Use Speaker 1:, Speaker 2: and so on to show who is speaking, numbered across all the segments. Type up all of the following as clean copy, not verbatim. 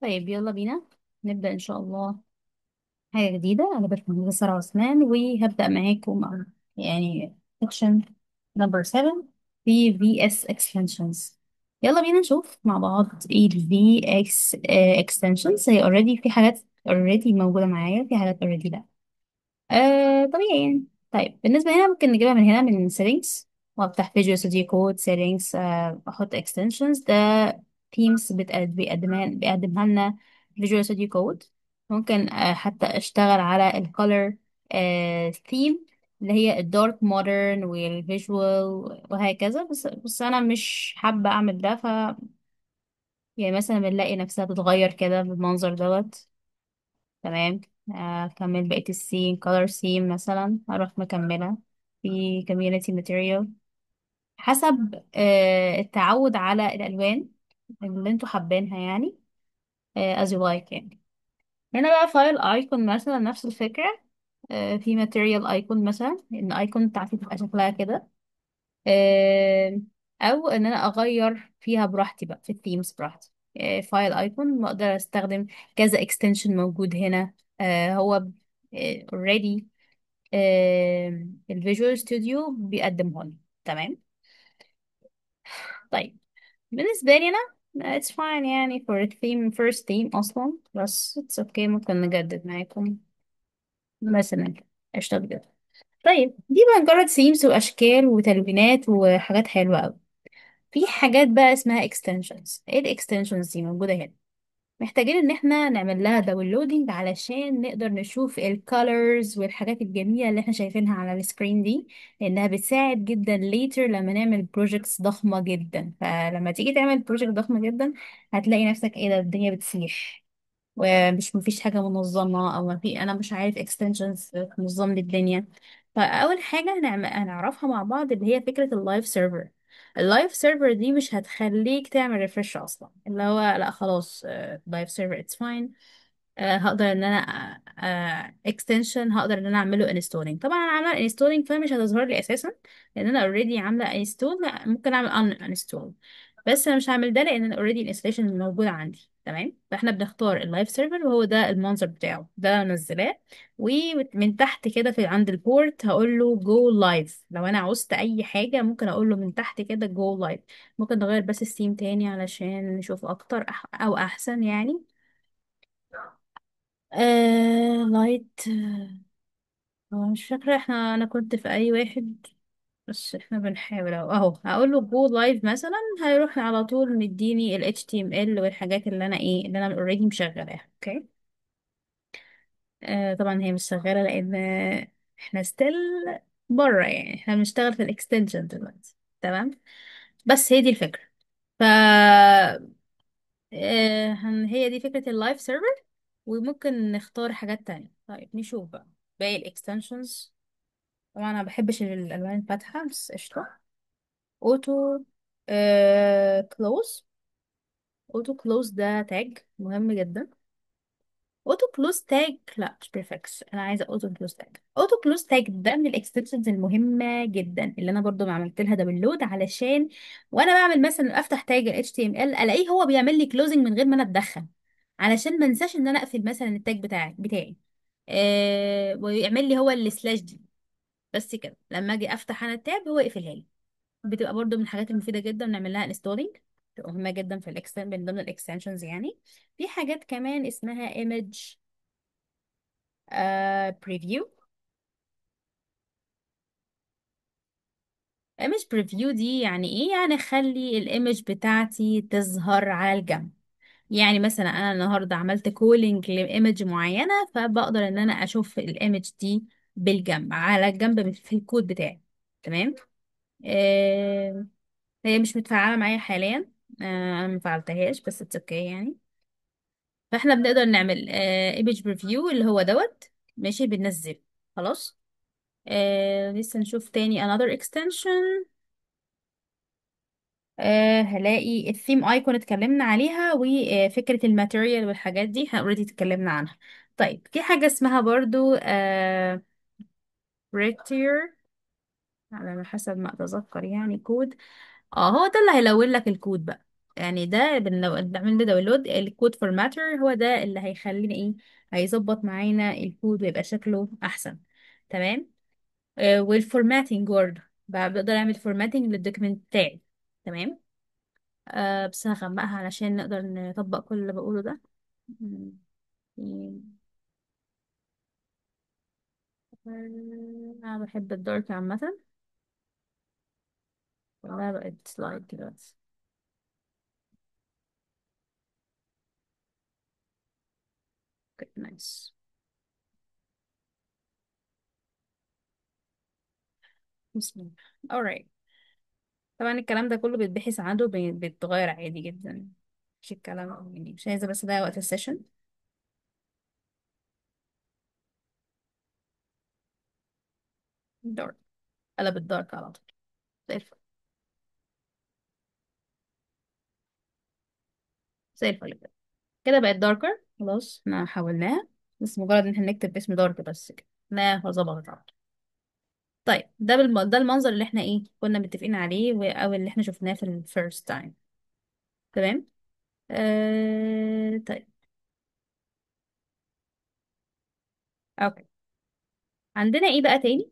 Speaker 1: طيب يلا بينا نبدأ إن شاء الله. حاجة جديدة. أنا باشمهندسة سارة عثمان وهبدأ معاكم يعني section number 7 في VS extensions. يلا بينا نشوف مع بعض ايه ال VX extensions. هي already في حاجات already موجودة معايا، في حاجات already لا. طبيعي يعني. طيب بالنسبة هنا ممكن نجيبها من هنا من settings، وافتح Visual Studio Code settings، احط extensions. ده themes بيقدمها لنا Visual Studio Code. ممكن حتى اشتغل على ال color theme اللي هي ال dark modern وال visual وهكذا. بس انا مش حابة اعمل ده. يعني مثلا بنلاقي نفسها بتتغير كده بالمنظر دوت. تمام. أكمل بقية السين color سين مثلا، أروح مكملة في community material حسب التعود على الألوان اللي انتوا حابينها يعني. as you like يعني. هنا بقى فايل ايكون مثلا نفس الفكرة. في material ايكون مثلا، ان ايكون بتاعتي تبقى شكلها كده. آه، او ان انا اغير فيها براحتي بقى في الثيمز براحتي. فايل ايكون بقدر استخدم كذا اكستنشن موجود هنا. هو already الفيجوال ستوديو بيقدمه لي. تمام. طيب بالنسبة لي أنا it's fine يعني for a theme first theme أصلا، بس it's okay ممكن نجدد معاكم مثلا. قشطة بجد. طيب دي بقى مجرد themes وأشكال وتلوينات وحاجات حلوة أوي. في حاجات بقى اسمها extensions. ايه ال extensions دي موجودة هنا؟ محتاجين ان احنا نعمل لها داونلودنج علشان نقدر نشوف الكالرز والحاجات الجميلة اللي احنا شايفينها على السكرين دي، لانها بتساعد جدا later لما نعمل بروجكتس ضخمة جدا. فلما تيجي تعمل بروجكت ضخمة جدا هتلاقي نفسك ايه ده، الدنيا بتسيح ومش مفيش حاجة منظمة، او ما في انا مش عارف extensions تنظم لي الدنيا. فاول حاجة هنعرفها مع بعض اللي هي فكرة اللايف سيرفر. اللايف سيرفر دي مش هتخليك تعمل ريفرش اصلا، اللي هو لا خلاص لايف سيرفر اتس فاين. هقدر ان انا اكستنشن هقدر ان انا اعمله انستولينج. طبعا انا عامله انستولينج فمش هتظهر لي اساسا لان انا اوريدي عامله انستول. ممكن اعمل ان انستول، بس انا مش هعمل ده لان انا اوريدي الانستليشن موجود عندي. تمام. فاحنا بنختار اللايف سيرفر وهو ده المنظر بتاعه ده نزلاه. ومن تحت كده في عند البورت هقول له جو لايف. لو انا عوزت اي حاجه ممكن اقول له من تحت كده جو لايف. ممكن نغير بس الثيم تاني علشان نشوف اكتر او احسن يعني. لايت. مش فاكرة انا كنت في اي واحد، بس احنا بنحاول اهو هقول له جو لايف مثلا. هيروح على طول مديني ال HTML والحاجات اللي انا اللي انا اوريدي مشغلاها. اوكي. طبعا هي مش شغالة لان احنا ستيل بره، يعني احنا بنشتغل في الاكستنشن دلوقتي. تمام. بس هي دي الفكرة. ف هي دي فكرة اللايف سيرفر. وممكن نختار حاجات تانية. طيب نشوف بقى باقي الاكستنشنز. طبعا انا مبحبش الالوان الفاتحة بس قشطة. اوتو كلوز. اوتو كلوز ده تاج مهم جدا. اوتو كلوز تاج لا مش بريفكس، انا عايزه اوتو كلوز تاج. اوتو كلوز تاج ده من الاكستنشنز المهمه جدا اللي انا برضو ما عملت لها داونلود علشان وانا بعمل مثلا افتح تاج ال HTML الاقيه هو بيعمل لي كلوزنج من غير ما انا اتدخل، علشان ما انساش ان انا اقفل مثلا التاج بتاعي. ويعمل لي هو السلاش دي. بس كده لما اجي افتح انا التاب هو يقفلها لي. بتبقى برضو من الحاجات المفيدة جدا نعمل لها انستولينج. بتبقى مهمة جدا في من ضمن الاكستنشنز يعني. في حاجات كمان اسمها image preview. image preview دي يعني ايه؟ يعني اخلي الايمج بتاعتي تظهر على الجنب. يعني مثلا انا النهارده عملت كولينج لايمج معينة فبقدر ان انا اشوف الايمج دي بالجنب على الجنب في الكود بتاعي. تمام. آه هي مش متفعلة معايا حاليا. انا مفعلتهاش بس اتس اوكي يعني. فاحنا بنقدر نعمل ايمج بريفيو اللي هو دوت. ماشي بننزل. خلاص. لسه نشوف تاني another extension. هلاقي الثيم ايكون اتكلمنا عليها، وفكرة الماتيريال والحاجات دي احنا اوريدي اتكلمنا عنها. طيب في حاجة اسمها برضو prettier على حسب ما اتذكر يعني كود. اه هو ده اللي هيلون لك الكود بقى. يعني ده لو بنعمل له داونلود الكود فورماتر، هو ده اللي هيخلينا ايه، هيظبط معانا الكود ويبقى شكله احسن. تمام. والفورماتنج برضه بقدر اعمل فورماتنج للدوكيمنت بتاعي. تمام. بس هغمقها علشان نقدر نطبق كل اللي بقوله ده. م- انا بحب الدارك عامة، ولا بقت سلايد دلوقتي. اوكي نايس. بسم الله. alright. طبعا الكلام ده كله بيتبحث عنه بيتغير عادي جدا. مش الكلام يعني مش عايزة بس ده وقت السيشن. دارك. قلب الدارك على طول. زي الفل. زي الفل كده. كده بقت داركر خلاص، احنا حولناها. بس مجرد ان احنا نكتب اسم دارك بس كده لا ظبطت على طول. طيب ده المنظر اللي احنا ايه كنا متفقين عليه او اللي احنا شفناه في الفيرست تايم. تمام. طيب. اوكي. عندنا ايه بقى تاني؟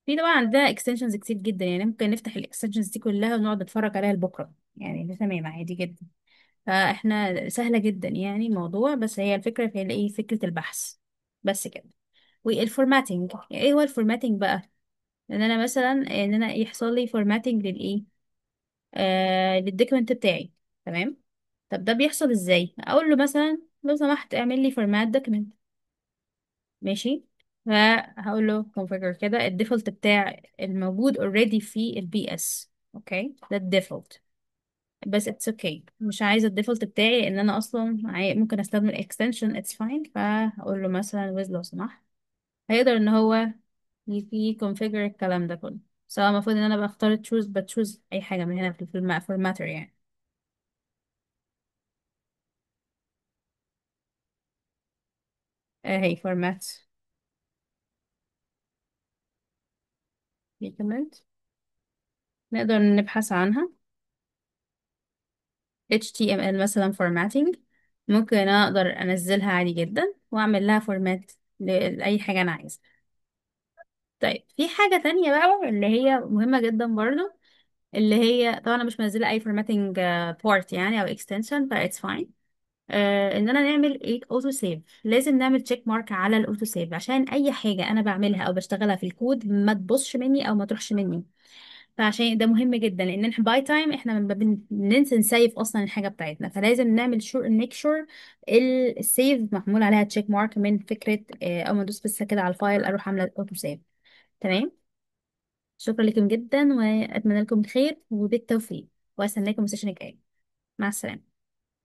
Speaker 1: في طبعا عندنا اكستنشنز كتير جدا، يعني ممكن نفتح الاكستنشنز دي كلها ونقعد نتفرج عليها لبكره، يعني ده تمام عادي جدا. فاحنا سهله جدا يعني الموضوع، بس هي الفكره في ايه، فكره البحث بس كده. والفورماتنج، يعني ايه هو الفورماتنج بقى؟ ان انا مثلا ان انا يحصل لي فورماتنج للايه، للدوكيمنت بتاعي. تمام. طب ده بيحصل ازاي؟ اقول له مثلا لو سمحت اعمل لي فورمات دوكيمنت. ماشي. فهقول له configure كده الديفولت بتاع الموجود already في البي اس. اوكي ده الديفولت. بس it's okay، مش عايزه الديفولت بتاعي لان انا اصلا ممكن استخدم الاكستنشن it's fine. فهقول له مثلا with لو سمحت، هيقدر ان هو configure الكلام ده كله. سواء المفروض ان انا بختار بتشوز اي حاجه من هنا في الفورماتر يعني. هي فورمات document، نقدر نبحث عنها. HTML مثلا formatting، ممكن اقدر انزلها عادي جدا واعمل لها فورمات لاي حاجه انا عايزها. طيب في حاجه تانية بقى اللي هي مهمه جدا برضو، اللي هي طبعا انا مش منزله اي formatting بورت يعني او extension ف it's fine. اننا نعمل ايه اوتو سيف. لازم نعمل تشيك مارك على الاوتو سيف عشان اي حاجه انا بعملها او بشتغلها في الكود ما تبصش مني او ما تروحش مني. فعشان ده مهم جدا لان احنا باي تايم احنا ما بننسى نسيف اصلا الحاجه بتاعتنا، فلازم نعمل شور ميك شور السيف معمول عليها تشيك مارك من فكره اول ما ادوس بس كده على الفايل اروح عامله اوتو سيف. تمام. شكرا لكم جدا واتمنى لكم الخير وبالتوفيق، واستناكم السيشن الجاي. مع السلامه.